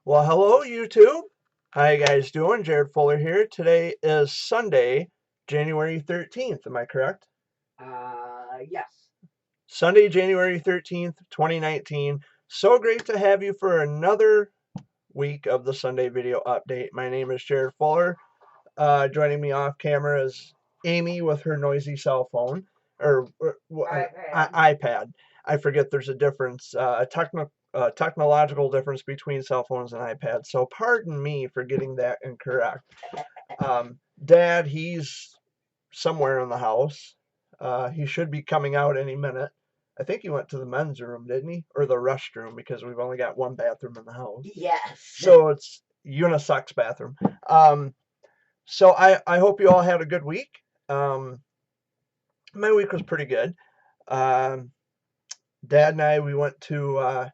Well, hello YouTube. How you guys doing? Jared Fuller here. Today is Sunday, January 13th. Am I correct? Yes. Sunday, January 13th, 2019. So great to have you for another week of the Sunday video update. My name is Jared Fuller. Joining me off camera is Amy with her noisy cell phone or iPad. I forget there's a difference, technological difference between cell phones and iPads. So pardon me for getting that incorrect. Dad, he's somewhere in the house. He should be coming out any minute. I think he went to the men's room, didn't he? Or the restroom because we've only got one bathroom in the house. Yes. So it's unisex bathroom. So I hope you all had a good week. My week was pretty good. Um, Dad and I, we went to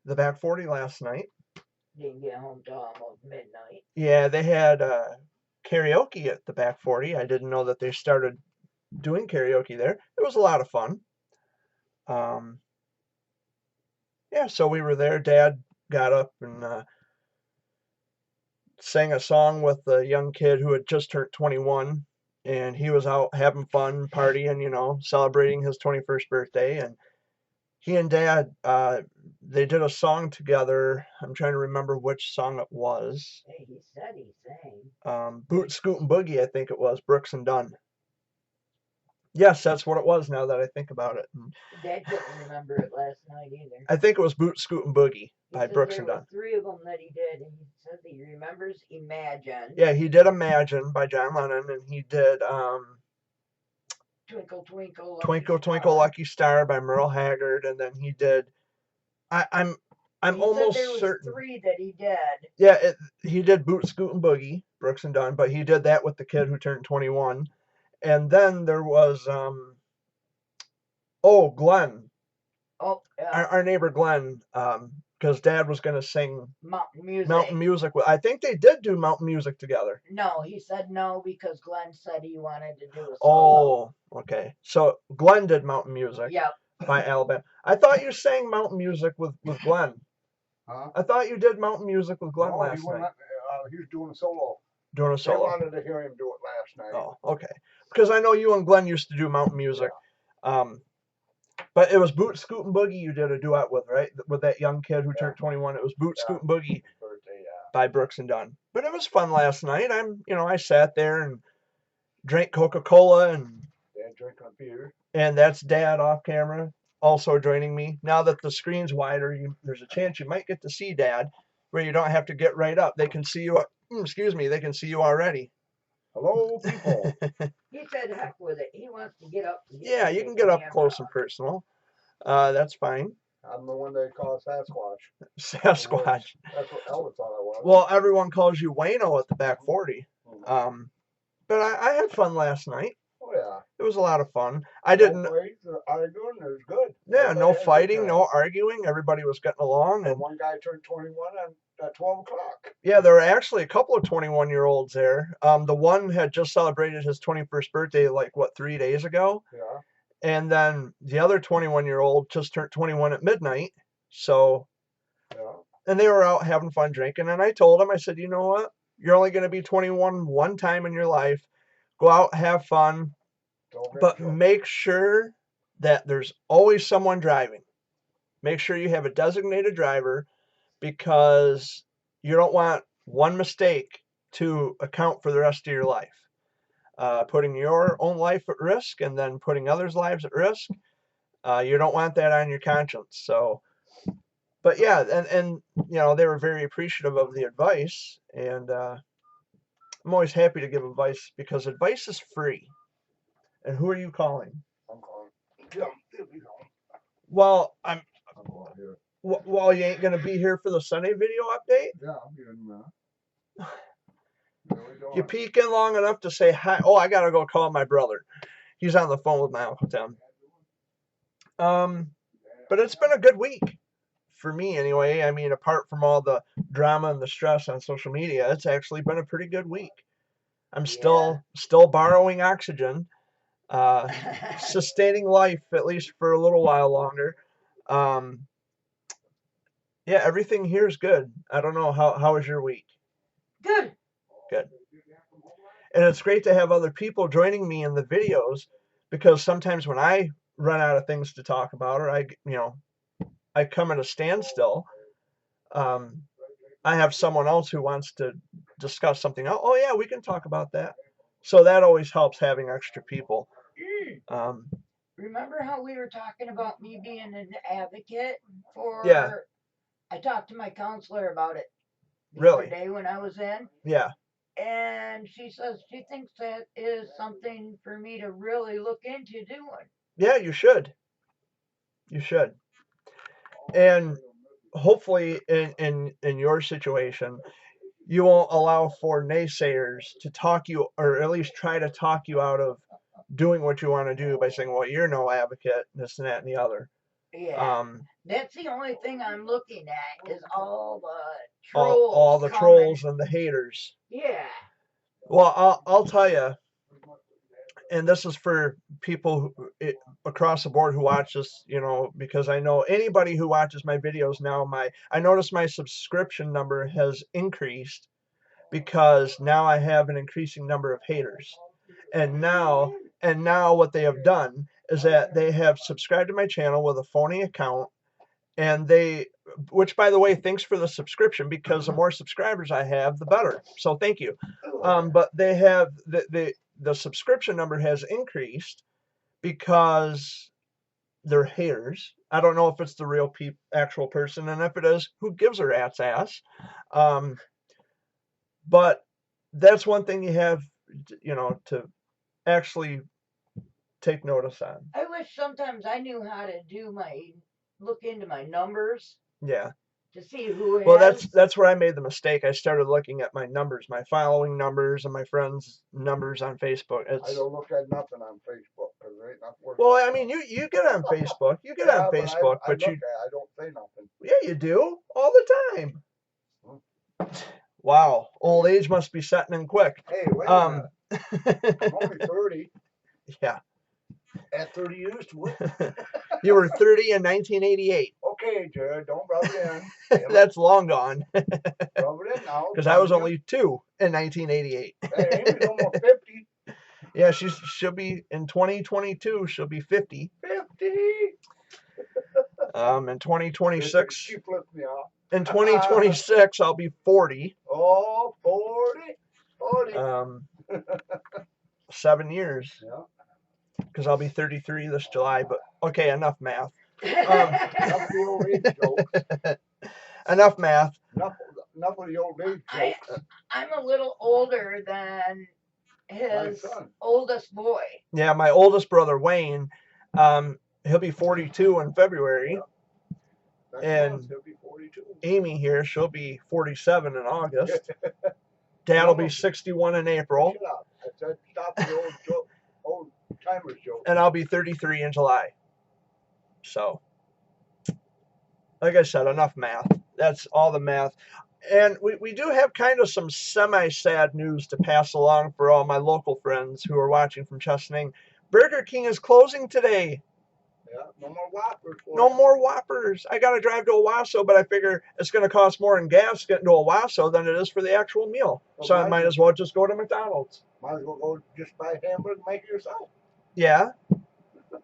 the Back 40 last night. Didn't get home till almost midnight. Yeah, they had karaoke at the Back 40. I didn't know that they started doing karaoke there. It was a lot of fun. Um, yeah, so we were there. Dad got up and sang a song with a young kid who had just turned 21. And he was out having fun, partying, celebrating his 21st birthday. And he and Dad, they did a song together. I'm trying to remember which song it was. Hey, he said he sang. Boot, Scoot, and Boogie, I think it was, Brooks and Dunn. Yes, that's what it was now that I think about it. Dad couldn't remember it last night either. I think it was Boot, Scoot, and Boogie by said Brooks there and were Dunn. 3 of them that he did, and he said he remembers Imagine. Yeah, he did Imagine by John Lennon, and he did Twinkle Twinkle Lucky Twinkle Star. Twinkle Lucky Star by Merle Haggard, and then he did. I'm he almost said there was certain 3 that he did. Yeah, he did Boot, Scoot, and Boogie, Brooks and Dunn, but he did that with the kid who turned 21. And then there was Glenn. Oh, Our neighbor Glenn, because Dad was going to sing Mountain Music. Mountain Music. I think they did do Mountain Music together. No, he said no because Glenn said he wanted to do a solo. Oh, okay. So Glenn did Mountain Music. Yep. By Alabama. I thought you sang Mountain Music with Glenn. Huh? I thought you did Mountain Music with Glenn last night. He was doing a solo. Doing a They solo. wanted to hear him do it last night. Oh, okay. Because I know you and Glenn used to do Mountain Music. But it was Boot, Scoot, and Boogie you did a duet with, right? With that young kid who turned 21. It was Boot, Scoot, and Boogie by Brooks and Dunn. But it was fun last night. I sat there and drank Coca-Cola and Dad drinking a beer. And that's Dad off camera also joining me. Now that the screen's wider, there's a chance you might get to see Dad, where you don't have to get right up. They can see you. Excuse me. They can see you already. Hello, people. He said, "Heck with it." He wants to get up. Yeah, you can get up close and personal. That's fine. I'm the one they call Sasquatch. Sasquatch. That's what Elvis thought I was. Well, everyone calls you Wayno at the Back 40. But I had fun last night. Oh yeah. It was a lot of fun. I didn't. Arguing, it was good. Yeah, no fighting, no arguing. Everybody was getting along. And one guy turned 21 at 12 o'clock. Yeah, there were actually a couple of 21-year-olds there. The one had just celebrated his 21st birthday, 3 days ago? Yeah. And then the other 21-year-old just turned 21 at midnight. So, yeah. And they were out having fun drinking. And I told him, I said, you know what? You're only going to be 21 one time in your life. Go out, have fun, but make sure that there's always someone driving. Make sure you have a designated driver, because you don't want one mistake to account for the rest of your life. Putting your own life at risk and then putting others' lives at risk. You don't want that on your conscience. So, but yeah, and they were very appreciative of the advice, and I'm always happy to give advice because advice is free. And who are you calling? I'm calling. Yeah, well, I'm calling here. Well, you ain't gonna be here for the Sunday video update? Yeah, I'm here in a minute. You peek in long enough to say hi. Oh, I gotta go call my brother. He's on the phone with my Uncle Tim. But it's been a good week for me anyway. I mean, apart from all the drama and the stress on social media, it's actually been a pretty good week. I'm still borrowing oxygen, sustaining life at least for a little while longer. Yeah, everything here is good. I don't know how was your week? Good. And it's great to have other people joining me in the videos because sometimes when I run out of things to talk about or I come at a standstill, um, I have someone else who wants to discuss something. Oh yeah, we can talk about that. So that always helps having extra people. Um, Remember how we were talking about me being an advocate for? Yeah. I talked to my counselor about it the Really? other day when I was in, yeah, and she says she thinks that is something for me to really look into doing. yeah, you should. You should. And hopefully in your situation, you won't allow for naysayers to talk you or at least try to talk you out of doing what you want to do by saying, well, you're no advocate, this and that and the other. Yeah, that's the only thing I'm looking at is all the all, trolls. all the coming. trolls and the haters. Yeah. Well, I'll tell you, and this is for people across the board who watch this, because I know anybody who watches my videos now, I notice my subscription number has increased because now I have an increasing number of haters. And now what they have done is that they have subscribed to my channel with a phony account, and which by the way, thanks for the subscription, because the more subscribers I have, the better. So thank you. But they have the subscription number has increased because they're haters. I don't know if it's the real actual person, and if it is, who gives a rat's ass? But that's one thing you have, to actually take notice on. I wish sometimes I knew how to look into my numbers. Yeah. To see who has. Well, that's where I made the mistake. I started looking at my numbers, my following numbers, and my friends' numbers on Facebook. I don't look at nothing on Facebook because there ain't nothing worth. Well, I mean, you get on Facebook. You get on Facebook, but I don't say nothing. Yeah, you do all the time. Wow, old age must be setting in quick. Hey, wait a minute. I'm only 30. Yeah. At 30 years to it. You were 30 in 1988. Okay, Jared, don't rub it in. That's long gone. Rub it in now. Because I was only 2 in 1988. Hey, Amy's almost 50. Yeah, she'll be in 2022. She'll be 50. 50. In 2026. She flipped me off. In 2026, I'll be 40. Oh, 40. 7 years. Yeah. Because I'll be 33 this July. But okay, enough math. Enough of the old age jokes. Enough math. Enough of the old age jokes. I'm a little older than his oldest boy. Yeah, my oldest brother Wayne, he'll be 42 in February. Yeah. And He'll be 42. Amy here, she'll be 47 in August. Dad will be 61 in April. Shut up. I said stop the old timers joke. And I'll be 33 in July. So, like I said, enough math. That's all the math. And we do have kind of some semi-sad news to pass along for all my local friends who are watching from Chesaning. Burger King is closing today. Yeah, no more Whoppers. No more Whoppers. I got to drive to Owasso, but I figure it's going to cost more in gas getting to Owasso than it is for the actual meal. Well, so I might as well just go to McDonald's. Might as well go just buy a hamburger and make it yourself. Yeah.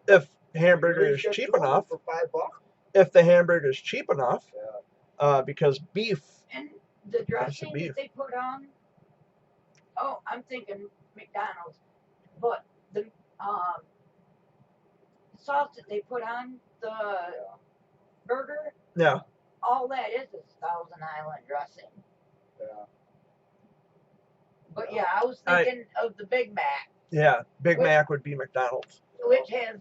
If hamburger is cheap enough. For $5. If the hamburger is cheap enough. Yeah. Because beef. And the dressing that they put on. Oh, I'm thinking McDonald's, but the sauce that they put on the burger. Yeah. All that is Thousand Island dressing. Yeah. But yeah, I was thinking of the Big Mac. Yeah, Big Mac would be McDonald's. Which has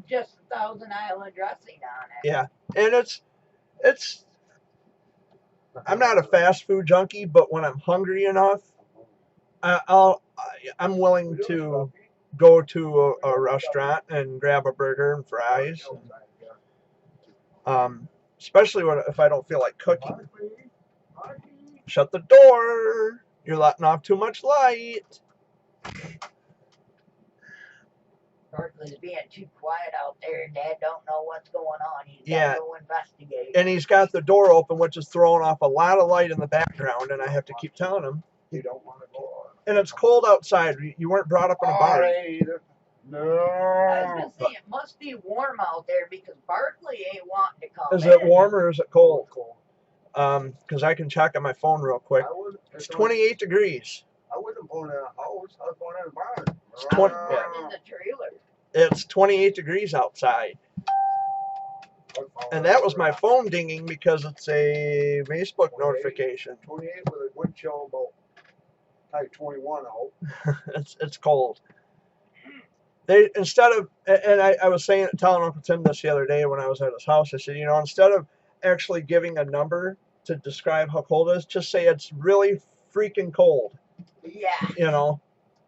just Thousand Island dressing on it. Yeah, and it's. I'm not a fast food junkie, but when I'm hungry enough, I'm willing to go to a restaurant and grab a burger and fries. Especially if I don't feel like cooking. Shut the door. You're letting off too much light. Barkley's being too quiet out there, and Dad don't know what's going on. He's Yeah. got to go investigate. And he's got the door open, which is throwing off a lot of light in the background, and I have to keep telling him. You don't want to go. And it's cold outside. You weren't brought up in a barn. No. I was gonna say it must be warm out there because Barkley ain't wanting to come Is in. it warm or is it cold? Cold. Because I can check on my phone real quick. It's 28 degrees. I wasn't going in a house. I was going in a barn. It's I 20 was born in the trailer. It's 28 degrees outside. And that was my phone dinging because it's a Facebook notification. 28 with a wind chill about like 21 out. It's cold. They instead of and I was telling Uncle Tim this the other day when I was at his house. I said, instead of actually giving a number to describe how cold it is, just say it's really freaking cold. Yeah.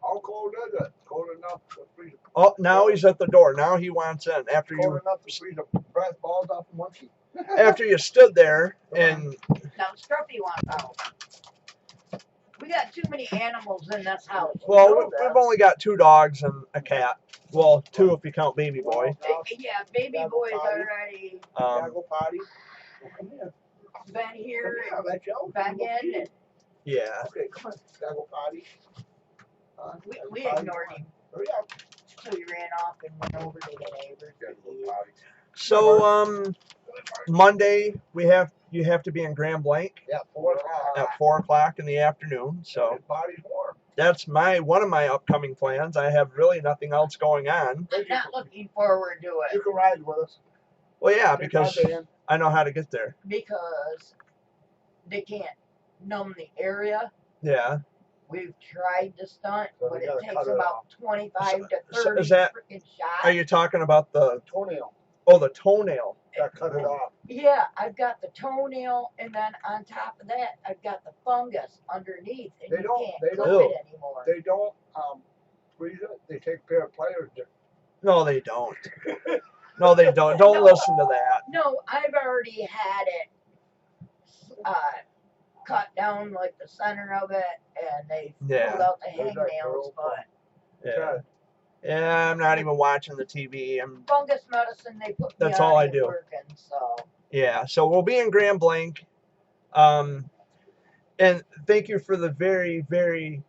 How cold is it? Cold enough to freeze. Oh, now he's at the door. Now he wants in after Cold you enough to freeze the breath balls off a monkey. after you stood there and Now Scruffy wants out. We got too many animals in this house. well, You know we've only got 2 dogs and a cat. Well, 2 if you count Baby Boy. Yeah, baby boy's already Gotta go potty. Well, come here. been here Come here, let you out. and back in, and Yeah. Okay, come on. Gotta go potty. we ignored him. Hurry up. So he ran off and went over to the neighbors. Gotta go potty. So Monday you have to be in Grand Blanc Yeah, 4 o'clock. at 4 o'clock in the afternoon. So His body's warm. that's one of my upcoming plans. I have really nothing else going on. I'm not looking forward to You it can ride with us. Well, yeah, Take my because van. I know how to get there. because they can't numb the area. Yeah. We've tried to stunt, So but they it gotta takes cut it about 25 to So 30 is that- freaking shots. Are you talking about the Toenail. the toenail? Gotta cut it off. Yeah, I've got the toenail, and then on top of that, I've got the fungus underneath, and They you don't- can't they clip don't- it anymore. They don't freeze it. They take a pair of pliers. No, they don't. No, they don't. Don't listen to that. No, I've already had it cut down like the center of it, and they Yeah. pulled out the There's that hangnails, girl but Yeah. Yeah, I'm not even watching the TV. fungus medicine they put me That's on all I ain't do. working, so. Yeah, so we'll be in Grand Blanc. And thank you for the very, very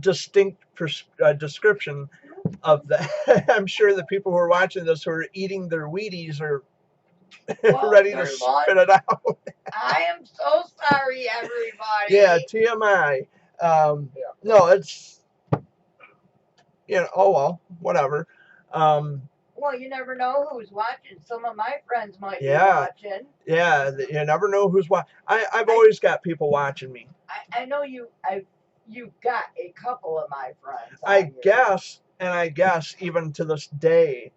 distinct description of that. I'm sure the people who are watching this who are eating their Wheaties are Well, ready to there's spit it out. I am so sorry, everybody. Yeah, TMI. No, it's, oh well, whatever. Well, you never know who's watching. Some of my friends might Yeah. be watching. Yeah, you never know who's watching. I've always got people watching me. I know you've got a couple of my friends. I on here. guess even to this day,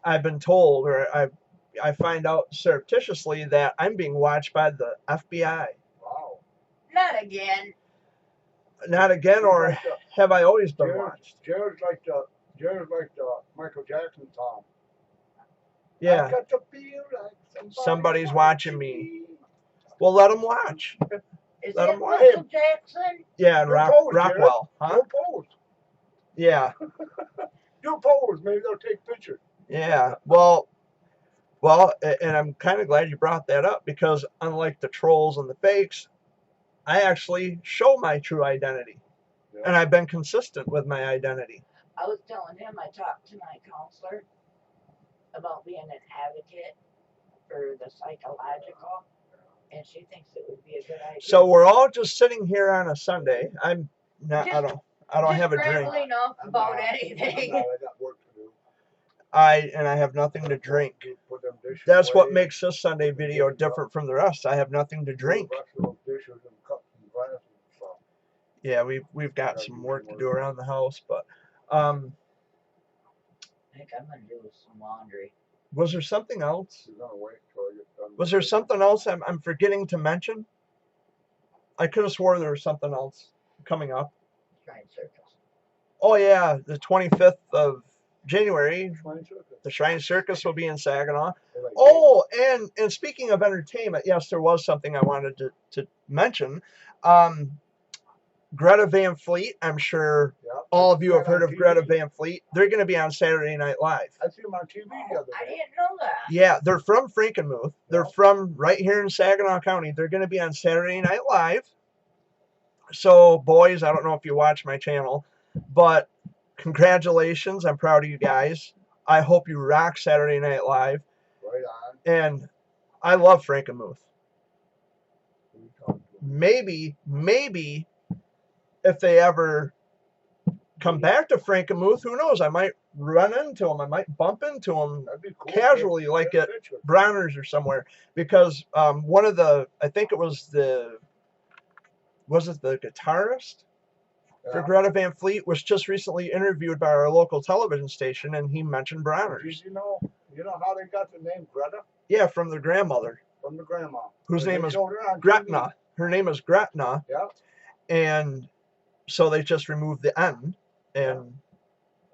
I've been told, or I find out surreptitiously that I'm being watched by the FBI. Wow. Not again. Not again, or have I always been watched? Jared's like the Michael Jackson song. Yeah. I got to feel like Somebody's watching me. Well, let them watch. Is Let it 'em watch. Michael Jackson? Yeah, and Do pose, Rockwell, Jared. huh? Do pose. Yeah, Do pose. Maybe they'll take pictures. yeah. Well, and I'm kind of glad you brought that up because unlike the trolls and the fakes, I actually show my true identity, Yeah. and I've been consistent with my identity. I was telling him I talked to my counselor about being an advocate for the psychological, and she thinks it would be a good idea. So we're all just sitting here on a Sunday. I'm not. I don't Just have a drink. rambling off about I'm anything. not, I got work to do. I have nothing to drink. Put them dishes That's what away, makes this Sunday video different from the rest. I have nothing to drink. brush those dishes and cups and glasses and stuff. Yeah, we've got some work to do around the house, but I think I'm gonna do some laundry. was there something else? You're gonna wait till I get done. Was there something else I'm forgetting to mention? I could have swore there was something else coming up. Shrine Circus. Oh yeah, the 25th of January, Shrine Circus. the Shrine Circus will be in Saginaw. They like Oh, and speaking of entertainment, yes, there was something I wanted to mention. Greta Van Fleet, I'm sure Yeah. all of you I have see heard that of on Greta TV. Van Fleet. They're going to be on Saturday Night Live. I see them on TV the other I day. didn't know that. Yeah, they're from Frankenmuth. They're Yeah. from right here in Saginaw County. They're going to be on Saturday Night Live. So, boys, I don't know if you watch my channel, but congratulations. I'm proud of you guys. I hope you rock Saturday Night Live. Right on. And I love Frankenmuth. We talked to them. Maybe if they ever come back to Frankenmuth, who knows? I might run into them. I might bump into them That'd be cool. casually, like Get a at picture. Bronner's or somewhere, because one of the, I think it was the guitarist for Yeah. Greta Van Fleet was just recently interviewed by our local television station, and he mentioned Bronner's. Did you know how they got the name Greta? Yeah, from their grandmother, From the grandma. whose They name is showed her on TV. Gretna. Her name is Gretna, Yeah, and so they just removed the N, and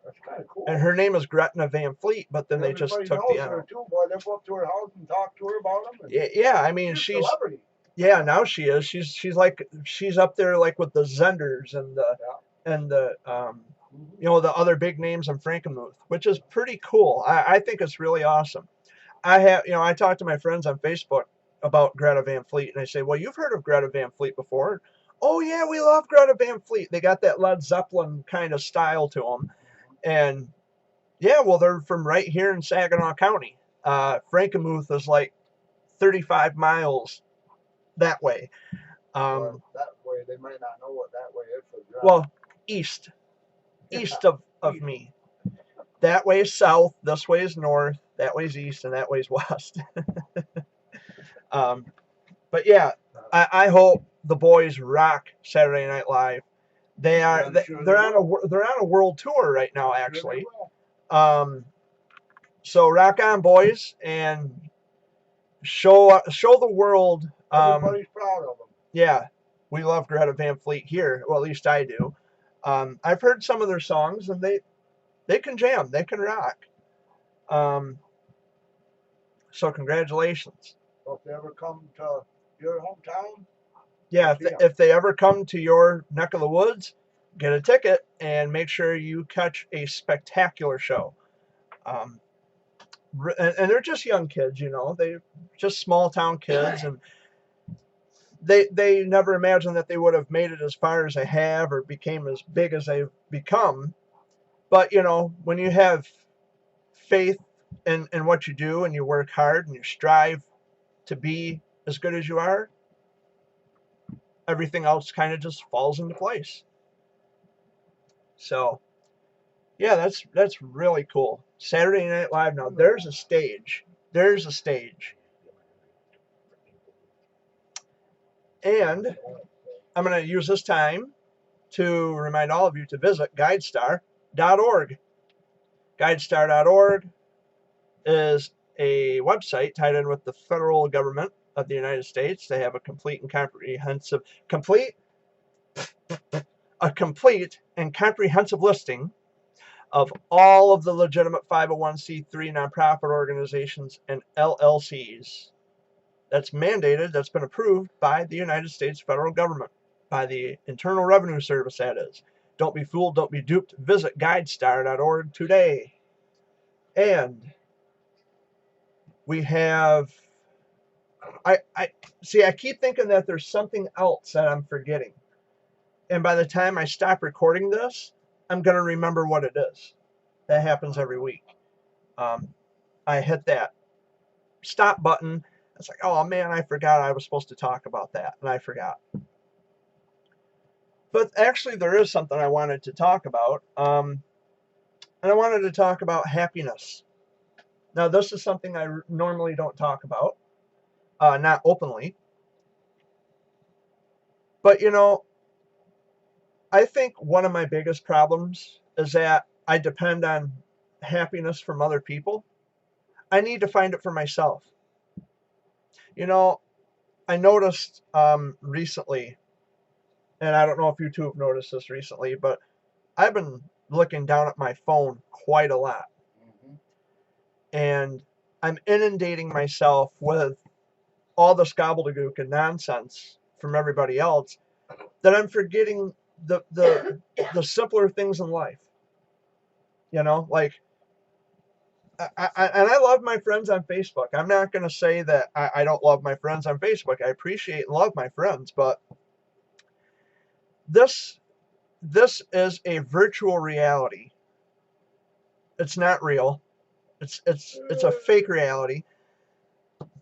that's kind of cool. and her name is Gretna Van Fleet, but then they just Everybody took the knows N her out. too, boy. They go up to her house and talk to her about them. Yeah, I mean She's a celebrity. yeah, now she is. She's up there like with the Zenders and the Mhm. you know, the other big names in Frankenmuth, which is pretty cool. I think it's really awesome. I talk to my friends on Facebook about Greta Van Fleet, and I say, well, you've heard of Greta Van Fleet before. Oh yeah, we love Greta Van Fleet. They got that Led Zeppelin kind of style to them, and yeah, well, they're from right here in Saginaw County. Frankenmuth is like 35 miles that way. Well, that way, they might not know what that way is for Greta. Well, east of East. me. That way is south, this way is north, that way is east, and that way is west. But yeah, I hope the boys rock Saturday Night Live. I'm sure They're they on a world tour right now, Sure they actually. will. So rock on, boys, and show the world. Everybody's proud of them. Yeah, we love Greta Van Fleet here. Well, at least I do. I've heard some of their songs, and they can jam, they can rock. So congratulations. So if they ever come to your hometown, Yeah, Yeah. if they ever come to your neck of the woods, get a ticket and make sure you catch a spectacular show. And they're just young kids, you know, they just small town kids, and they never imagined that they would have made it as far as they have or became as big as they've become. But you know, when you have faith in what you do, and you work hard and you strive to be as good as you are, everything else kind of just falls into place. So yeah, that's really cool. Saturday Night Live. Now there's a stage. And I'm going to use this time to remind all of you to visit GuideStar.org. GuideStar.org is a website tied in with the federal government of the United States. They have a complete and comprehensive listing of all of the legitimate 501c3 nonprofit organizations and LLCs. That's mandated, that's been approved by the United States federal government, by the Internal Revenue Service, that is. Don't be fooled, don't be duped. Visit GuideStar.org today. And we have, I keep thinking that there's something else that I'm forgetting. And by the time I stop recording this, I'm going to remember what it is. That happens every week. I hit that stop button. It's like, oh man, I forgot I was supposed to talk about that, and I forgot. But actually, there is something I wanted to talk about, and I wanted to talk about happiness. Now, this is something I normally don't talk about, not openly. But you know, I think one of my biggest problems is that I depend on happiness from other people. I need to find it for myself. You know, I noticed recently, and I don't know if you two have noticed this recently, but I've been looking down at my phone quite a lot. Mm-hmm. And I'm inundating myself with all this gobbledygook and nonsense from everybody else that I'm forgetting the simpler things in life. You know, like and I love my friends on Facebook. I'm not going to say that I don't love my friends on Facebook. I appreciate and love my friends, but this is a virtual reality. It's not real. It's a fake reality.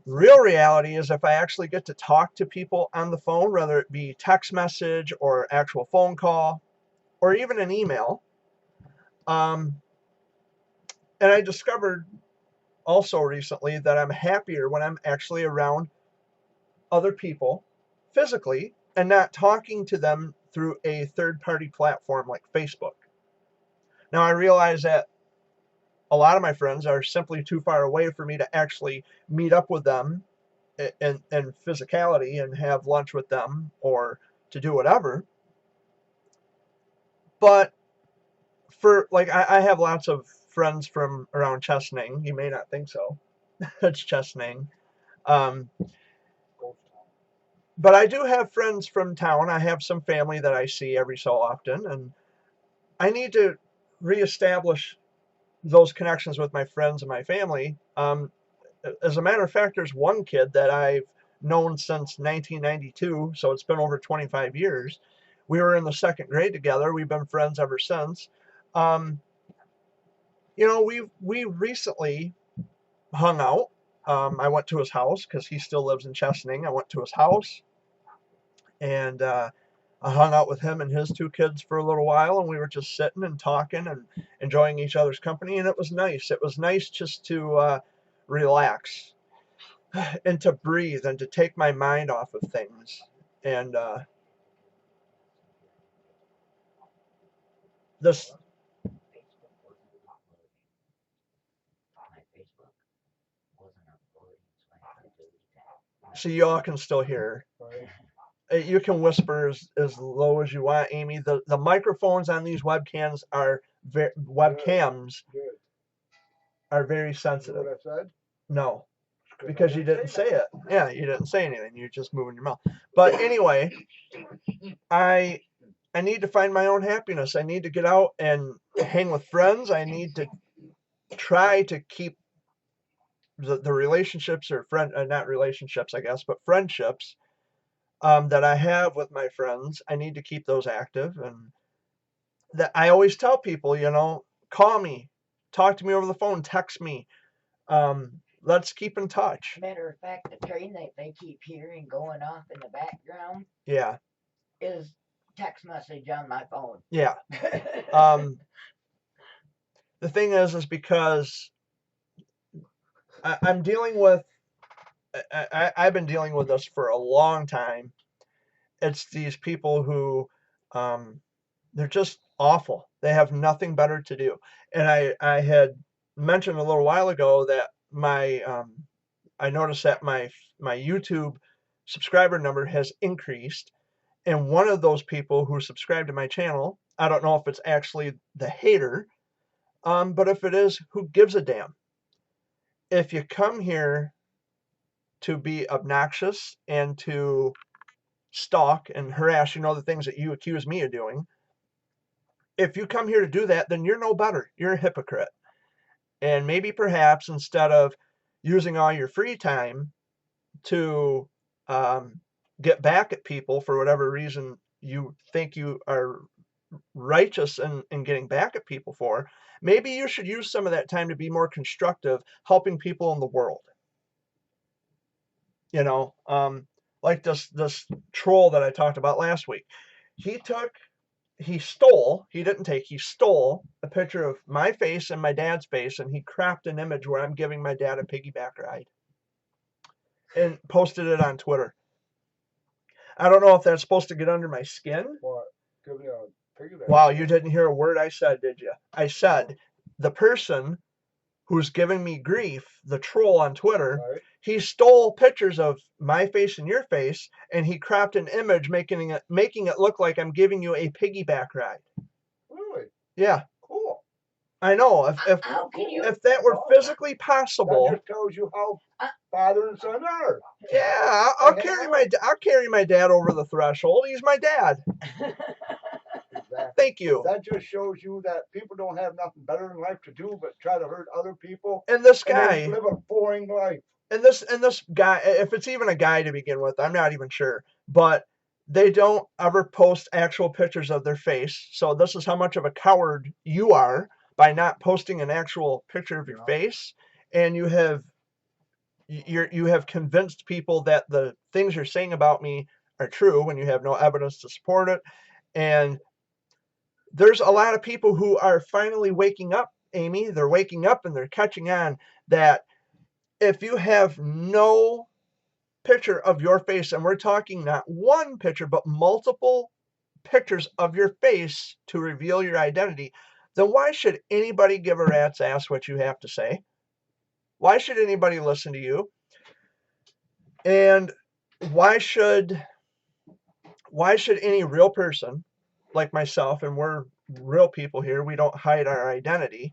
Real reality is if I actually get to talk to people on the phone, whether it be text message or actual phone call or even an email. And I discovered also recently that I'm happier when I'm actually around other people physically and not talking to them through a third-party platform like Facebook. Now, I realize that a lot of my friends are simply too far away for me to actually meet up with them in physicality and have lunch with them or to do whatever. But for like, I have lots of friends from around Chesaning. You may not think so. It's Chesaning. But I do have friends from town. I have some family that I see every so often, and I need to reestablish those connections with my friends and my family. As a matter of fact, there's one kid that I've known since 1992, so it's been over 25 years. We were in the second grade together. We've been friends ever since. You know, we recently hung out. I went to his house because he still lives in Chesaning. I went to his house and I hung out with him and his two kids for a little while, and we were just sitting and talking and enjoying each other's company, and it was nice. It was nice just to relax and to breathe and to take my mind off of things. And this, Facebook wasn't uploading. My Facebook wasn't uploading, so I had to delete that. so y'all can still hear. You can whisper as low as you want, Amy. The microphones on these webcams are webcams Good. are very You know sensitive. what I said? No, 'Cause I because you didn't say it. nothing. Yeah, you didn't say anything. You're just moving your mouth. But anyway, I need to find my own happiness. I need to get out and hang with friends. I need to try to keep the relationships or not relationships, I guess, but friendships that I have with my friends. I need to keep those active, and that I always tell people, you know, call me, talk to me over the phone, text me. Let's keep in touch. Matter of fact, the train that they keep hearing going off in the background Yeah, is text message on my phone. yeah. The thing is because I'm dealing with, I've been dealing with this for a long time. It's these people who, they're just awful. They have nothing better to do. And I had mentioned a little while ago that I noticed that my YouTube subscriber number has increased. And one of those people who subscribed to my channel, I don't know if it's actually the hater, but if it is, who gives a damn? If you come here to be obnoxious and to stalk and harass, you know, the things that you accuse me of doing, if you come here to do that, then you're no better. You're a hypocrite. And maybe perhaps instead of using all your free time to get back at people for whatever reason you think you are righteous in getting back at people for, maybe you should use some of that time to be more constructive, helping people in the world. You know, like this troll that I talked about last week. He stole a picture of my face and my dad's face, and he cropped an image where I'm giving my dad a piggyback ride and posted it on Twitter. I don't know if that's supposed to get under my skin. What? Give me a piggyback. Wow, you didn't hear a word I said, did you? I said the person who's giving me grief, the troll on Twitter, Right. he stole pictures of my face and your face, and he cropped an image making it look like I'm giving you a piggyback ride. Really? Yeah, Cool. I know. How can you? If that were physically That possible, just tells you how father and son are. yeah, I'll carry my dad over the threshold. He's my dad. Thank you. That just shows you that people don't have nothing better in life to do but try to hurt other people And this and guy, then live a boring life. and this guy, if it's even a guy to begin with, I'm not even sure, but they don't ever post actual pictures of their face. So this is how much of a coward you are by not posting an actual picture of your face, and you have convinced people that the things you're saying about me are true when you have no evidence to support it. And there's a lot of people who are finally waking up, Amy. They're waking up and they're catching on that if you have no picture of your face, and we're talking not one picture, but multiple pictures of your face to reveal your identity, then why should anybody give a rat's ass what you have to say? Why should anybody listen to you? And why should any real person like myself, and we're real people here, we don't hide our identity,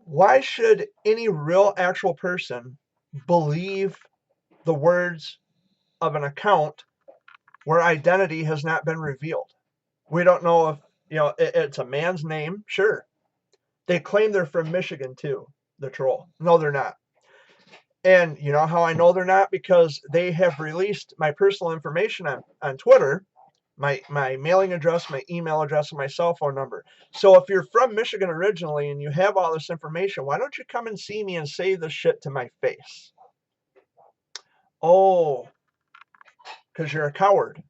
why should any real actual person believe the words of an account where identity has not been revealed? We don't know if, it's a man's name. Sure. They claim they're from Michigan too, the troll. No, they're not. And you know how I know they're not? Because they have released my personal information on Twitter, my mailing address, my email address, and my cell phone number. So if you're from Michigan originally and you have all this information, why don't you come and see me and say this shit to my face? Oh, because you're a coward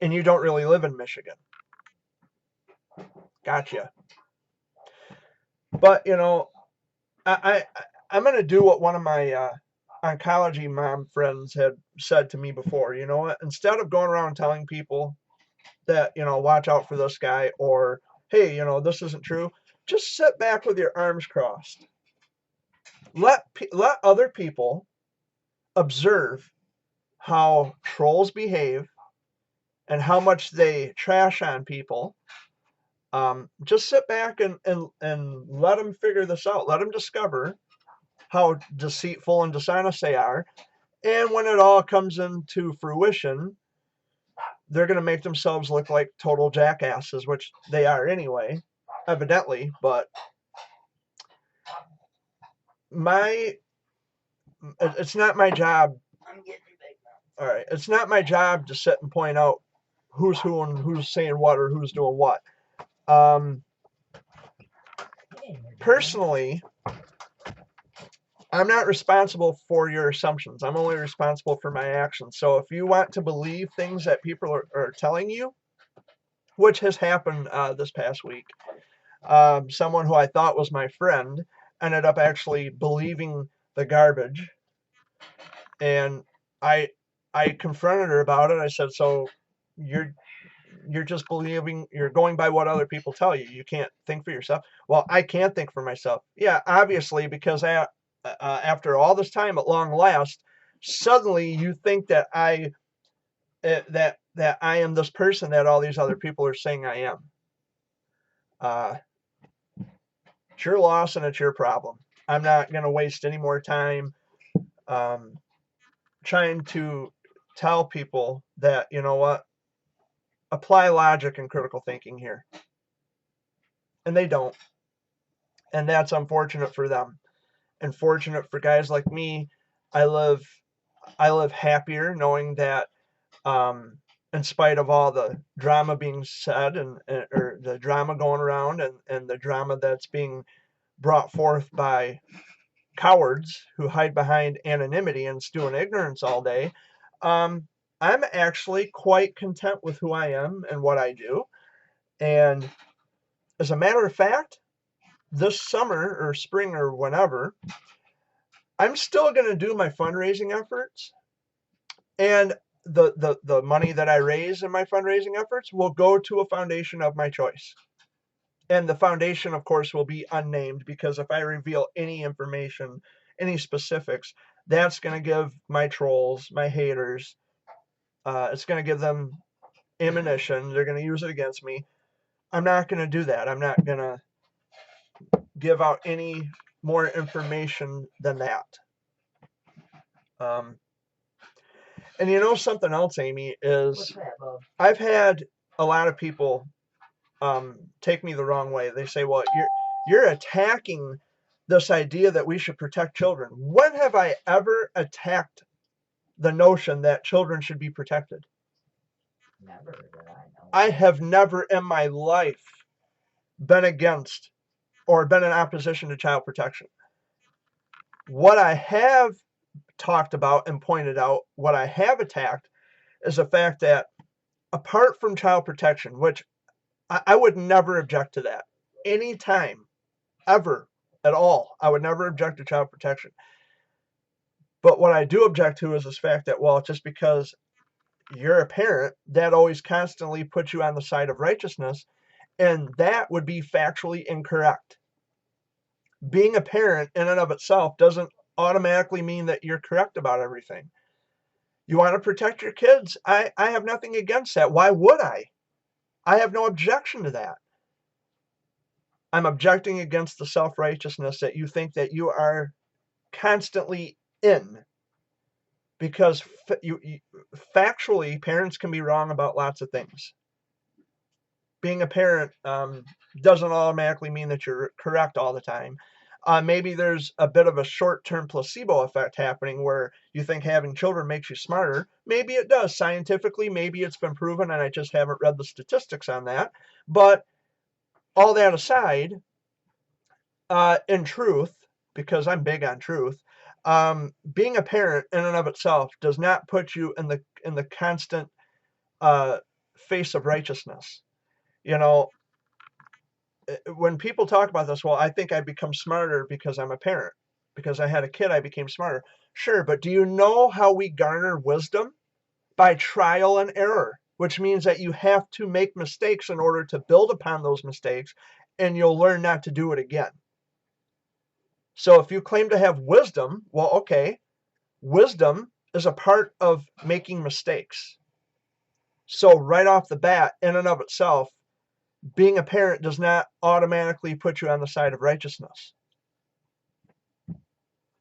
and you don't really live in Michigan. Gotcha. But, I'm going to do what one of my oncology mom friends had said to me before. You know what? Instead of going around telling people that, watch out for this guy, or, hey, this isn't true, just sit back with your arms crossed. Let other people observe how trolls behave and how much they trash on people. Just sit back and let them figure this out. Let them discover how deceitful and dishonest they are. And when it all comes into fruition, they're going to make themselves look like total jackasses, which they are anyway, evidently. But it's not my job. I'm getting big now. All right. It's not my job to sit and point out who's who and who's saying what or who's doing what. Personally, I'm not responsible for your assumptions. I'm only responsible for my actions. So if you want to believe things that people are telling you, which has happened this past week, someone who I thought was my friend ended up actually believing the garbage. And I confronted her about it. I said, so you're just believing, you're going by what other people tell you. You can't think for yourself. Well, I can't think for myself. Yeah, obviously, because after all this time, at long last, suddenly you think that I am this person that all these other people are saying I am. It's your loss and it's your problem. I'm not going to waste any more time trying to tell people that, you know what, apply logic and critical thinking here. And they don't. And that's unfortunate for them. And fortunate for guys like me. I live happier knowing that in spite of all the drama being said or the drama going around and the drama that's being brought forth by cowards who hide behind anonymity and stew in ignorance all day, I'm actually quite content with who I am and what I do. And as a matter of fact, this summer or spring or whenever, I'm still going to do my fundraising efforts. And the money that I raise in my fundraising efforts will go to a foundation of my choice. And the foundation, of course, will be unnamed, because if I reveal any information, any specifics, that's going to give my trolls, my haters, it's going to give them ammunition. They're going to use it against me. I'm not going to do that. I'm not going to give out any more information than that. And you know something else, Amy, is What's that, Bob? I've had a lot of people take me the wrong way. They say, well, you're attacking this idea that we should protect children. When have I ever attacked the notion that children should be protected? Never that I know. I have never in my life been against or been in opposition to child protection. What I have talked about and pointed out, what I have attacked, is the fact that apart from child protection, which I would never object to that anytime, ever, at all. I would never object to child protection. But what I do object to is this fact that, well, just because you're a parent, that always constantly puts you on the side of righteousness, and that would be factually incorrect. Being a parent in and of itself doesn't automatically mean that you're correct about everything. You want to protect your kids? I have nothing against that. Why would I? I have no objection to that. I'm objecting against the self-righteousness that you think that you are constantly in. Because factually, parents can be wrong about lots of things. Being a parent doesn't automatically mean that you're correct all the time. Maybe there's a bit of a short-term placebo effect happening where you think having children makes you smarter. Maybe it does scientifically. Maybe it's been proven, and I just haven't read the statistics on that. But all that aside, in truth, because I'm big on truth, being a parent in and of itself does not put you in the constant face of righteousness. You know, when people talk about this, well, I think I become smarter because I'm a parent. Because I had a kid, I became smarter. Sure, but do you know how we garner wisdom? By trial and error, which means that you have to make mistakes in order to build upon those mistakes, and you'll learn not to do it again. So if you claim to have wisdom, well, okay, wisdom is a part of making mistakes. So right off the bat, in and of itself, being a parent does not automatically put you on the side of righteousness.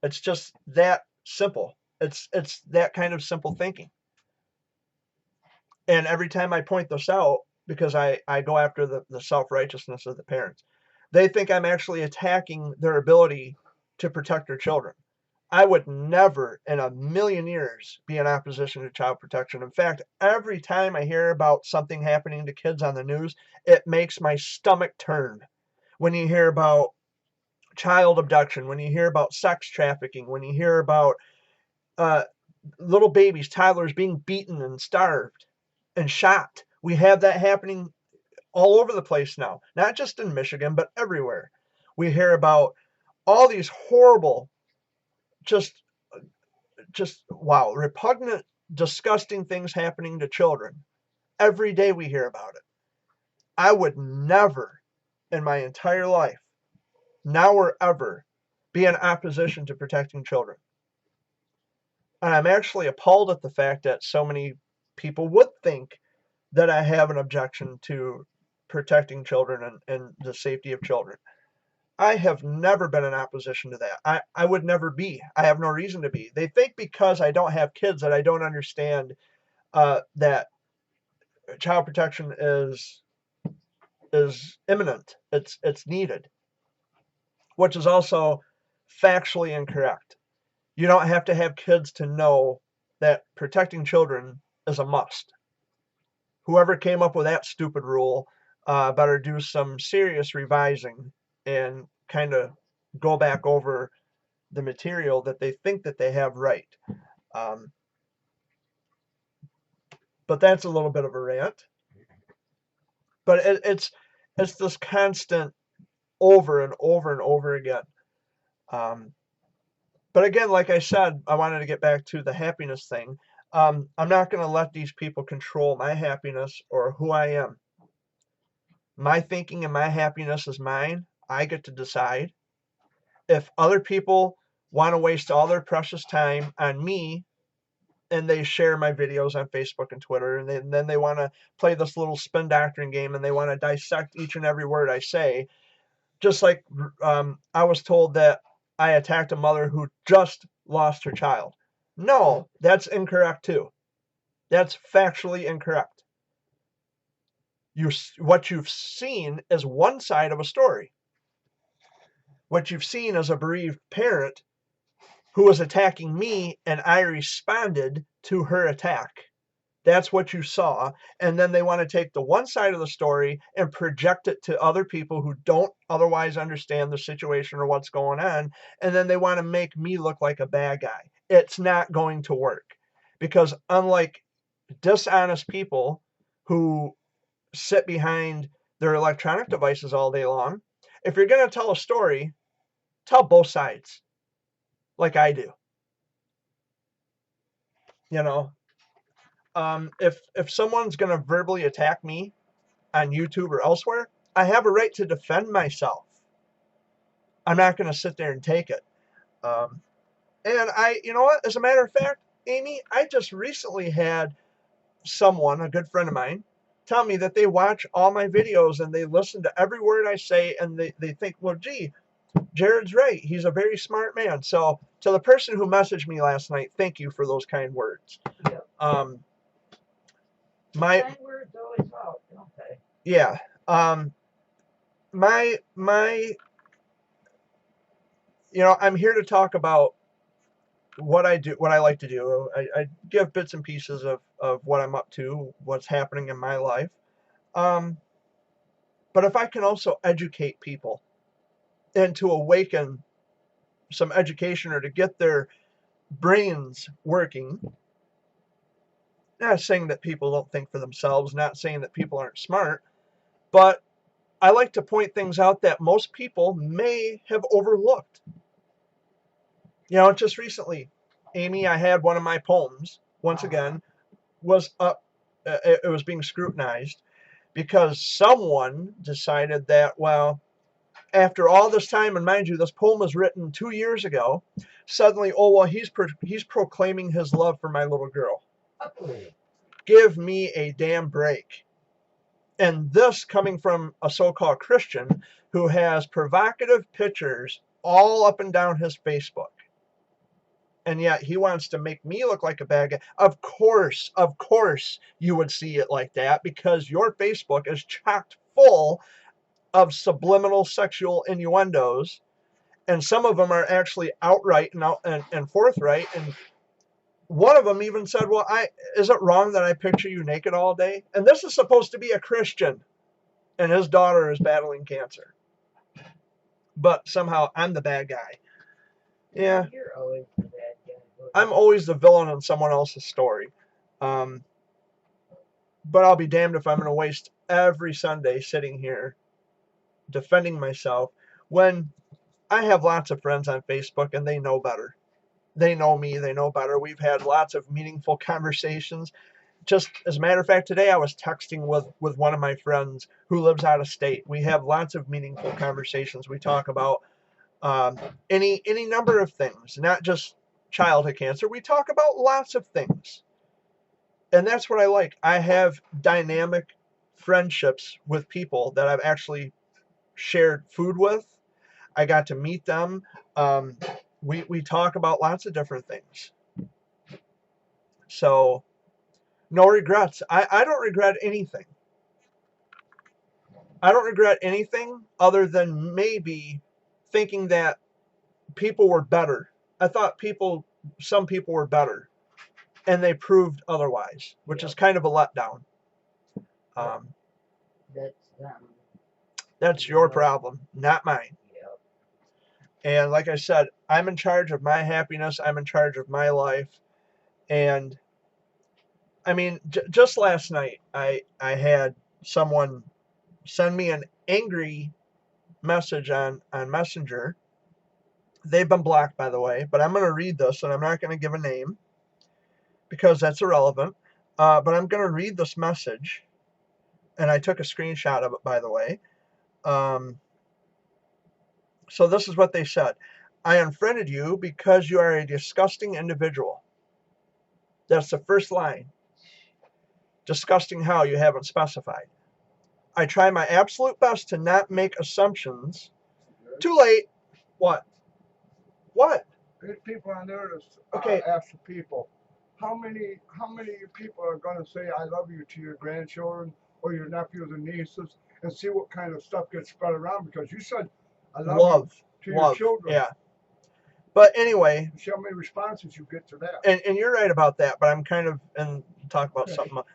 It's just that simple. It's that kind of simple thinking. And every time I point this out, because I go after the self-righteousness of the parents, they think I'm actually attacking their ability to protect their children. I would never in a million years be in opposition to child protection. In fact, every time I hear about something happening to kids on the news, it makes my stomach turn. When you hear about child abduction, when you hear about sex trafficking, when you hear about little babies, toddlers being beaten and starved and shot. We have that happening all over the place now, not just in Michigan, but everywhere. We hear about all these horrible, just wow, repugnant, disgusting things happening to children. Every day we hear about it. I would never in my entire life, now or ever, be in opposition to protecting children. And I'm actually appalled at the fact that so many people would think that I have an objection to protecting children and the safety of children. I have never been in opposition to that. I would never be. I have no reason to be. They think because I don't have kids that I don't understand that child protection is imminent. It's needed, which is also factually incorrect. You don't have to have kids to know that protecting children is a must. Whoever came up with that stupid rule better do some serious revising and kind of go back over the material that they think that they have right. But that's a little bit of a rant. But it's this constant over and over and over again. But again, like I said, I wanted to get back to the happiness thing. I'm not going to let these people control my happiness or who I am. My thinking and my happiness is mine. I get to decide. If other people want to waste all their precious time on me and they share my videos on Facebook and Twitter, and then they want to play this little spin doctoring game and they want to dissect each and every word I say, just like I was told that I attacked a mother who just lost her child. No, that's incorrect too. That's factually incorrect. What you've seen is one side of a story. What you've seen is a bereaved parent who was attacking me, and I responded to her attack. That's what you saw. And then they want to take the one side of the story and project it to other people who don't otherwise understand the situation or what's going on. And then they want to make me look like a bad guy. It's not going to work, because unlike dishonest people who sit behind their electronic devices all day long, if you're going to tell a story, tell both sides like I do. You know, if someone's going to verbally attack me on YouTube or elsewhere, I have a right to defend myself. I'm not going to sit there and take it. And you know what? As a matter of fact, Amy, I just recently had someone, a good friend of mine, tell me that they watch all my videos and they listen to every word I say, and they think, well, gee, Jared's right. He's a very smart man. So to the person who messaged me last night, thank you for those kind words. Yep. Kind words always help, don't they? Yeah. My I'm here to talk about what I do, what I like to do. I give bits and pieces of what I'm up to, what's happening in my life. But if I can also educate people and to awaken some education or to get their brains working, not saying that people don't think for themselves, not saying that people aren't smart, but I like to point things out that most people may have overlooked. Just recently, Amy, I had one of my poems, once again, was up, it was being scrutinized because someone decided that, well, after all this time, and mind you, this poem was written 2 years ago, suddenly, oh, well, he's proclaiming his love for my little girl. Give me a damn break. And this coming from a so-called Christian who has provocative pictures all up and down his Facebook. And yet he wants to make me look like a bad guy. Of course you would see it like that, because your Facebook is chocked full of subliminal sexual innuendos, and some of them are actually outright and forthright. And one of them even said, well, is it wrong that I picture you naked all day? And this is supposed to be a Christian, and his daughter is battling cancer. But somehow I'm the bad guy. Yeah. You're always the bad guy. I'm always the villain in someone else's story. But I'll be damned if I'm going to waste every Sunday sitting here defending myself when I have lots of friends on Facebook and they know better. They know me. They know better. We've had lots of meaningful conversations. Just as a matter of fact, today I was texting with one of my friends who lives out of state. We have lots of meaningful conversations. We talk about any number of things, not just childhood cancer. We talk about lots of things. And that's what I like. I have dynamic friendships with people that I've actually shared food with. I got to meet them. We talk about lots of different things. So, no regrets. I don't regret anything. I don't regret anything other than maybe thinking that people were better. I thought some people were better, and they proved otherwise, which is kind of a letdown. That's your problem, not mine. Yep. And like I said, I'm in charge of my happiness. I'm in charge of my life. And I mean, just last night, I had someone send me an angry message on Messenger. They've been blocked, by the way, but I'm going to read this, and I'm not going to give a name because that's irrelevant. But I'm going to read this message, and I took a screenshot of it, by the way. So this is what they said. I unfriended you because you are a disgusting individual. That's the first line. Disgusting how? You haven't specified. I try my absolute best to not make assumptions. Too late. What? What? There's people on there that Okay. ask the people, how many people are going to say I love you to your grandchildren or your nephews and nieces and see what kind of stuff gets spread around, because you said I love, Love, you to your love, children. yeah. But anyway, See how many responses you get to that. and you're right about that, but I'm kind of, and talk about something else.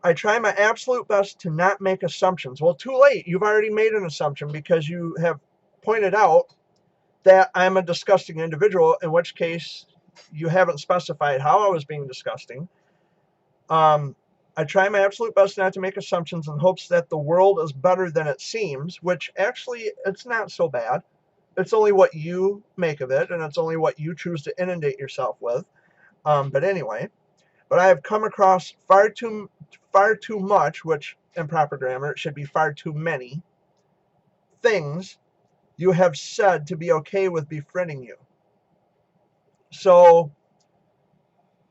I try my absolute best to not make assumptions. Well, too late. You've already made an assumption because you have pointed out that I'm a disgusting individual, in which case you haven't specified how I was being disgusting. I try my absolute best not to make assumptions in hopes that the world is better than it seems, which actually it's not so bad. It's only what you make of it, and it's only what you choose to inundate yourself with. But anyway, but I have come across far too much, which in proper grammar it should be far too many things you have said to be okay with befriending you. So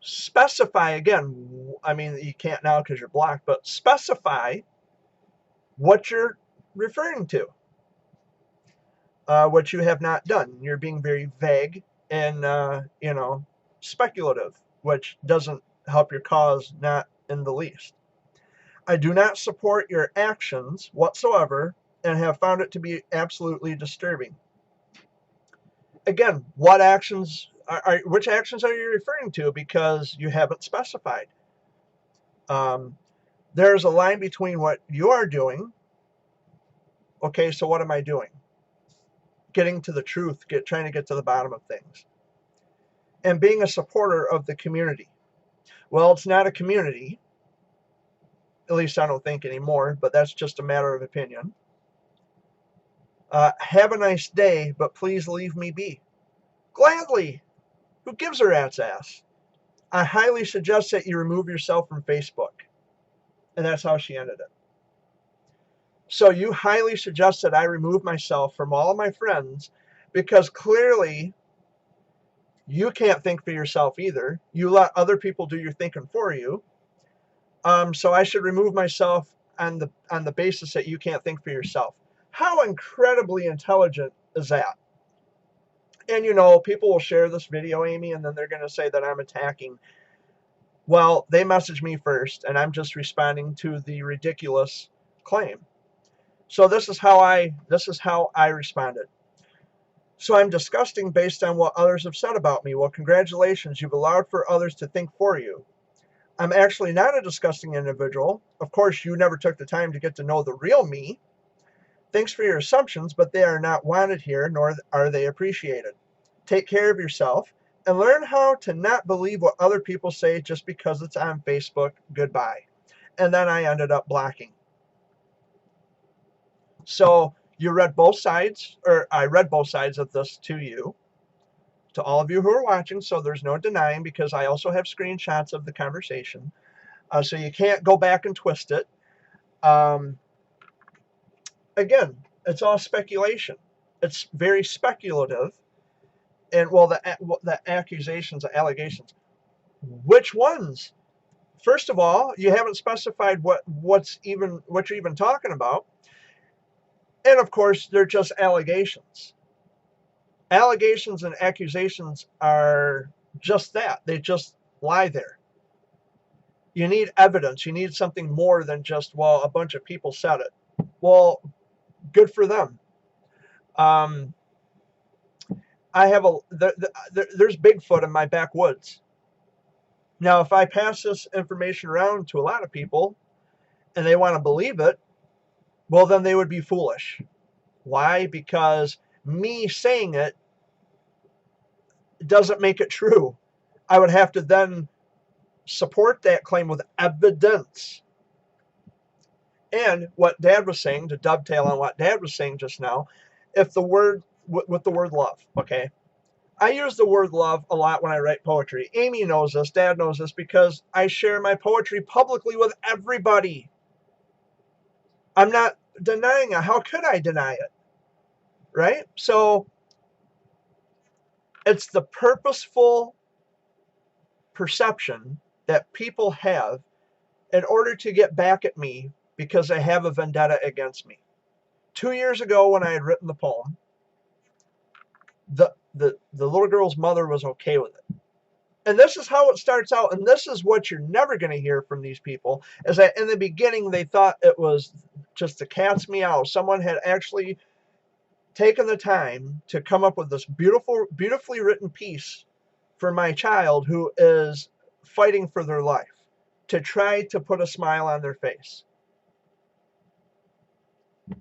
specify again. I mean, you can't now because you're blocked, but specify what you're referring to, which you have not done. You're being very vague and speculative, which doesn't help your cause, not in the least. I do not support your actions whatsoever and have found it to be absolutely disturbing. Again, what actions which actions are you referring to? Because you haven't specified. There's a line between what you are doing. Okay, so what am I doing? Getting to the truth, trying to get to the bottom of things. And being a supporter of the community. Well, it's not a community. At least I don't think anymore, but that's just a matter of opinion. Have a nice day, but please leave me be. Gladly. Who gives a rat's ass? I highly suggest that you remove yourself from Facebook. And that's how she ended it. So you highly suggest that I remove myself from all of my friends because clearly you can't think for yourself either. You let other people do your thinking for you. So I should remove myself on the basis that you can't think for yourself. How incredibly intelligent is that? And people will share this video, Amy, and then they're going to say that I'm attacking. Well, they messaged me first, and I'm just responding to the ridiculous claim. So this is how I responded. So I'm disgusting based on what others have said about me. Well, congratulations, you've allowed for others to think for you. I'm actually not a disgusting individual. Of course, you never took the time to get to know the real me. Thanks for your assumptions, but they are not wanted here, nor are they appreciated. Take care of yourself and learn how to not believe what other people say just because it's on Facebook. Goodbye. And then I ended up blocking. So you read both sides, or I read both sides of this to you, to all of you who are watching, so there's no denying, because I also have screenshots of the conversation. So you can't go back and twist it. Again, it's all speculation. It's very speculative. And well, the accusations, the allegations, which ones? First of all, you haven't specified what you're even talking about. And of course, they're just allegations. Allegations and accusations are just that. They just lie there. You need evidence. You need something more than just, well, a bunch of people said it. Well, good for them. I have there's Bigfoot in my backwoods. Now, if I pass this information around to a lot of people and they want to believe it, well, then they would be foolish. Why? Because me saying it doesn't make it true. I would have to then support that claim with evidence. And what Dad was saying, to dovetail on what Dad was saying just now, if the word, with the word love, okay? I use the word love a lot when I write poetry. Amy knows this, Dad knows this, because I share my poetry publicly with everybody. I'm not denying it. How could I deny it? Right? So it's the purposeful perception that people have in order to get back at me because they have a vendetta against me. 2 years ago, when I had written the poem, the little girl's mother was okay with it. And this is how it starts out, and this is what you're never going to hear from these people, is that in the beginning they thought it was just the cat's meow. Someone had actually taken the time to come up with this beautifully written piece for my child who is fighting for their life to try to put a smile on their face.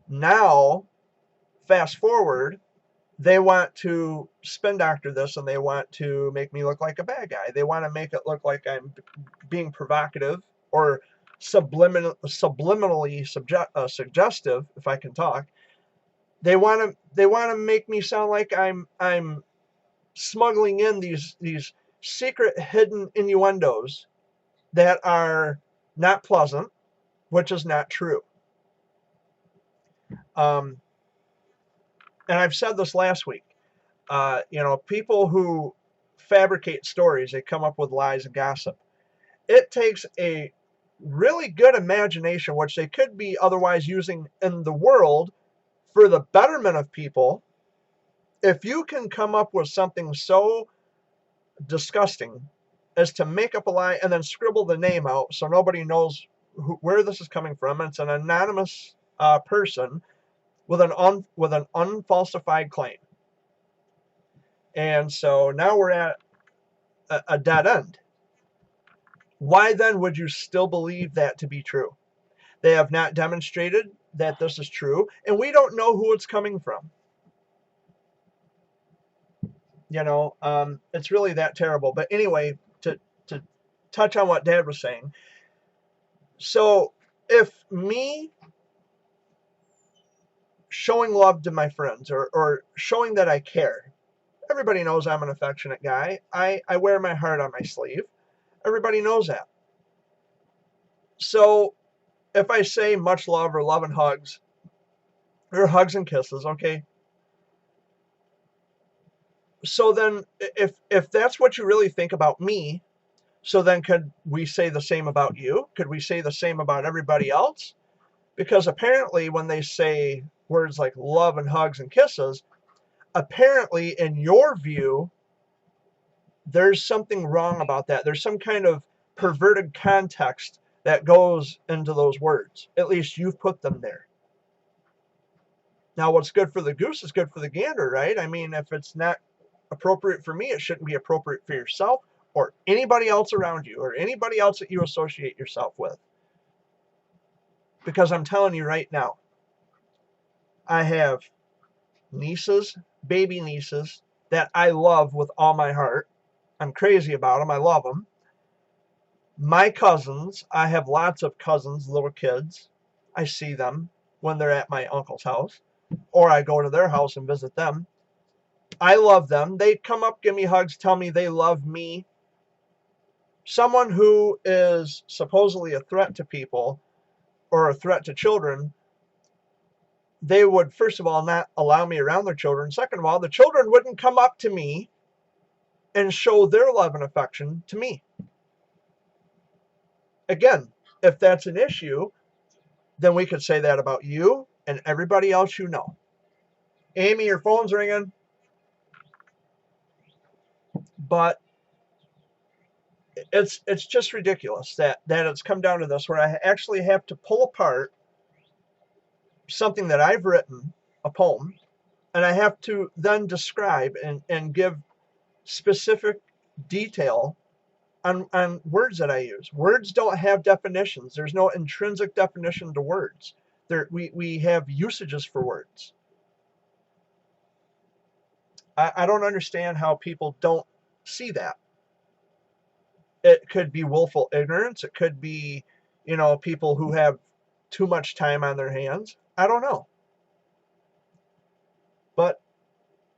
Now, fast forward, they want to spin doctor this, and they want to make me look like a bad guy. They want to make it look like I'm being provocative or subliminally suggestive, if I can talk. They want to make me sound like I'm smuggling in these secret hidden innuendos that are not pleasant, which is not true. And I've said this last week. People who fabricate stories, they come up with lies and gossip. It takes a really good imagination, which they could be otherwise using in the world for the betterment of people. If you can come up with something so disgusting as to make up a lie and then scribble the name out so nobody knows where this is coming from, and it's an anonymous person with an unfalsified claim. And so now we're at a dead end. Why then would you still believe that to be true? They have not demonstrated that this is true, and we don't know who it's coming from. It's really that terrible. But anyway, to touch on what Dad was saying. So if me showing love to my friends or showing that I care, everybody knows I'm an affectionate guy. I wear my heart on my sleeve. Everybody knows that. So if I say much love or love and hugs, or hugs and kisses, okay. So then if that's what you really think about me, so then could we say the same about you? Could we say the same about everybody else? Because apparently when they say words like love and hugs and kisses, apparently in your view, there's something wrong about that. There's some kind of perverted context that goes into those words. At least you've put them there. Now, what's good for the goose is good for the gander, right? I mean, if it's not appropriate for me, it shouldn't be appropriate for yourself or anybody else around you or anybody else that you associate yourself with. Because I'm telling you right now, I have nieces, baby nieces, that I love with all my heart. I'm crazy about them. I love them. My cousins, I have lots of cousins, little kids. I see them when they're at my uncle's house, or I go to their house and visit them. I love them. They come up, give me hugs, tell me they love me. Someone who is supposedly a threat to people or a threat to children, they would, first of all, not allow me around their children. Second of all, the children wouldn't come up to me and show their love and affection to me. Again, if that's an issue, then we could say that about you and everybody else you know. Amy, your phone's ringing. But it's just ridiculous that it's come down to this, where I actually have to pull apart something that I've written, a poem, and I have to then describe and give specific detail on words that I use. Words don't have definitions. There's no intrinsic definition to words. We have usages for words. I don't understand how people don't see that. It could be willful ignorance. It could be, people who have too much time on their hands. I don't know. But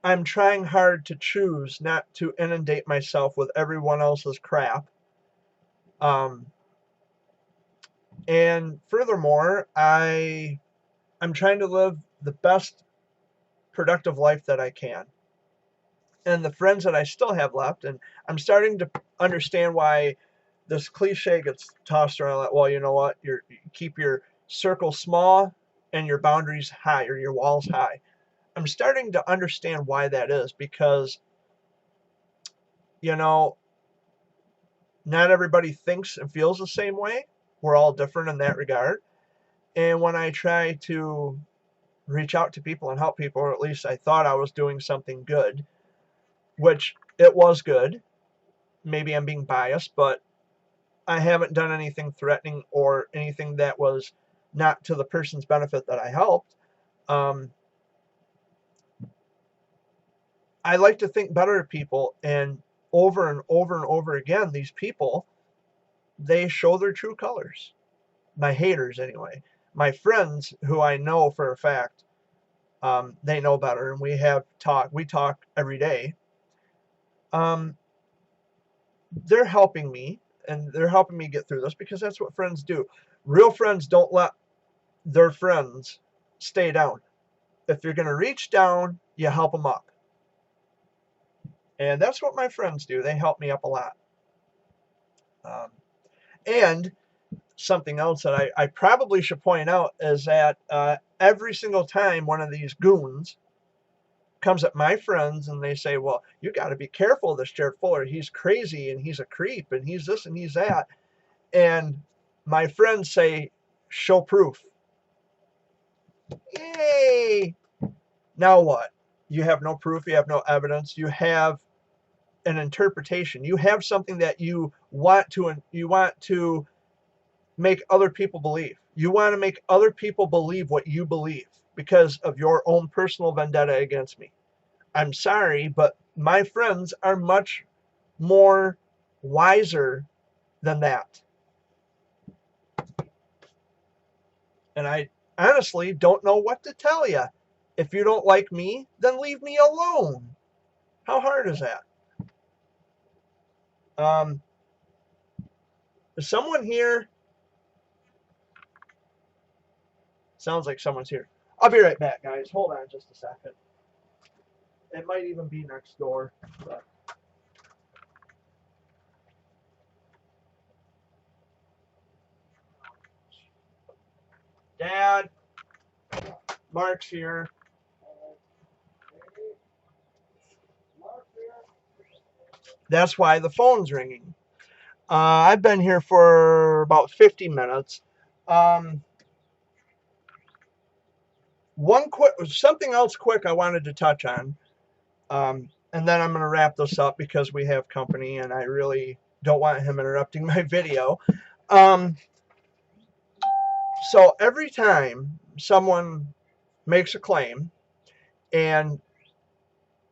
I'm trying hard to choose not to inundate myself with everyone else's crap. And furthermore, I'm trying to live the best productive life that I can. And the friends that I still have left, and I'm starting to understand why this cliche gets tossed around like, well, you know what, you keep your circle small and your boundaries high, or your walls high. I'm starting to understand why that is, because, not everybody thinks and feels the same way. We're all different in that regard. And when I try to reach out to people and help people, or at least I thought I was doing something good, which it was good. Maybe I'm being biased, but I haven't done anything threatening or anything that was not to the person's benefit that I helped. I like to think better of people, and over and over and over again, these people, they show their true colors. My haters, anyway. My friends, who I know for a fact, they know better, and we talk every day. They're helping me, and they're helping me get through this, because that's what friends do. Real friends don't let their friends stay down. If you're going to reach down, you help them up. And that's what my friends do. They help me up a lot. And something else that I probably should point out is that every single time one of these goons comes at my friends and they say, well, you got to be careful of this Jared Fuller. He's crazy, and he's a creep, and he's this and he's that. And my friends say, show proof. Yay! Now what? You have no proof. You have no evidence. You have an interpretation. You have something that you want to make other people believe. You want to make other people believe what you believe because of your own personal vendetta against me. I'm sorry, but my friends are much more wiser than that. And I honestly don't know what to tell you. If you don't like me, then leave me alone. How hard is that? Is someone here? Sounds like someone's here. I'll be right back, guys. Hold on just a second. It might even be next door. But... Dad, Mark's here. That's why the phone's ringing. I've been here for about 50 minutes. Something else quick I wanted to touch on, and then I'm going to wrap this up because we have company and I really don't want him interrupting my video. So every time someone makes a claim and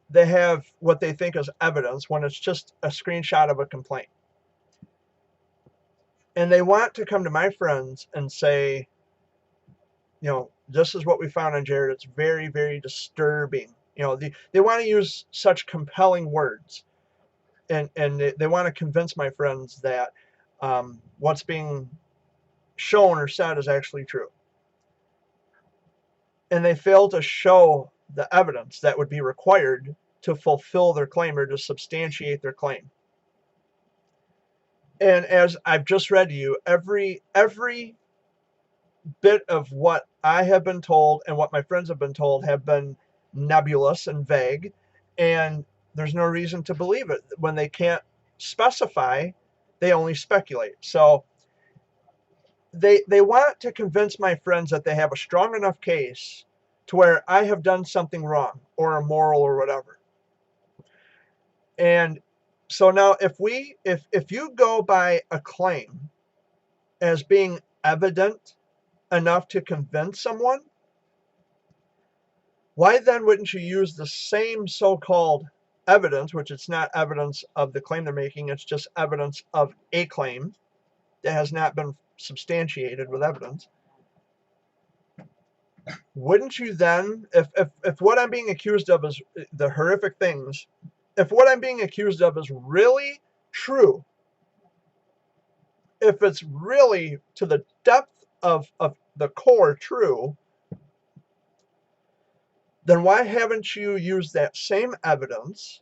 they have what they think is evidence, when it's just a screenshot of a complaint, and they want to come to my friends and say, this is what we found on Jared. It's very, very disturbing. They want to use such compelling words, and they want to convince my friends that what's being shown or said is actually true. And they fail to show the evidence that would be required to fulfill their claim or to substantiate their claim. And as I've just read to you, every bit of what I have been told and what my friends have been told have been nebulous and vague, and there's no reason to believe it. When they can't specify, they only speculate. So they want to convince my friends that they have a strong enough case to where I have done something wrong or immoral or whatever. And so now if you go by a claim as being evident enough to convince someone, why then wouldn't you use the same so-called evidence, which it's not evidence of the claim they're making, it's just evidence of a claim that has not been substantiated with evidence? Wouldn't you then, if what I'm being accused of is the horrific things, if what I'm being accused of is really true, if it's really to the depth of the core true, then why haven't you used that same evidence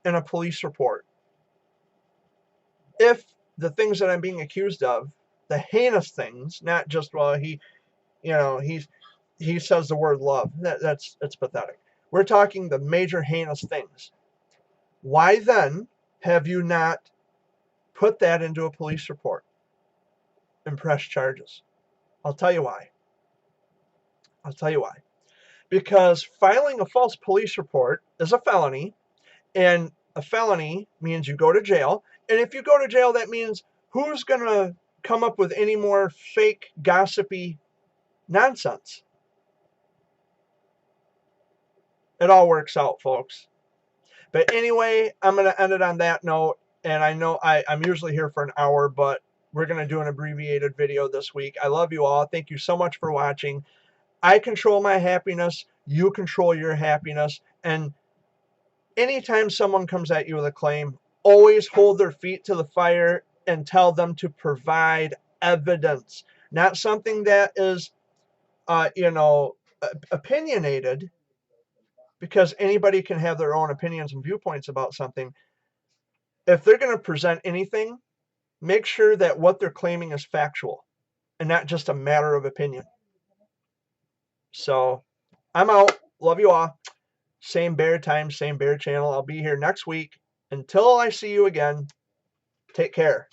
in a police report? If the things that I'm being accused of, the heinous things, not just, well, he says the word love, that's pathetic. We're talking the major heinous things. Why then have you not put that into a police report and press charges. I'll tell you why. I'll tell you why. Because filing a false police report is a felony, and a felony means you go to jail. And if you go to jail, that means who's going to come up with any more fake, gossipy nonsense? It all works out, folks. But anyway, I'm going to end it on that note. And I know I'm usually here for an hour, but we're going to do an abbreviated video this week. I love you all. Thank you so much for watching. I control my happiness. You control your happiness. And anytime someone comes at you with a claim, always hold their feet to the fire and tell them to provide evidence. Not something that is, opinionated, because anybody can have their own opinions and viewpoints about something. If they're going to present anything, make sure that what they're claiming is factual and not just a matter of opinion. So I'm out. Love you all. Same bear time, same bear channel. I'll be here next week. Until I see you again, take care.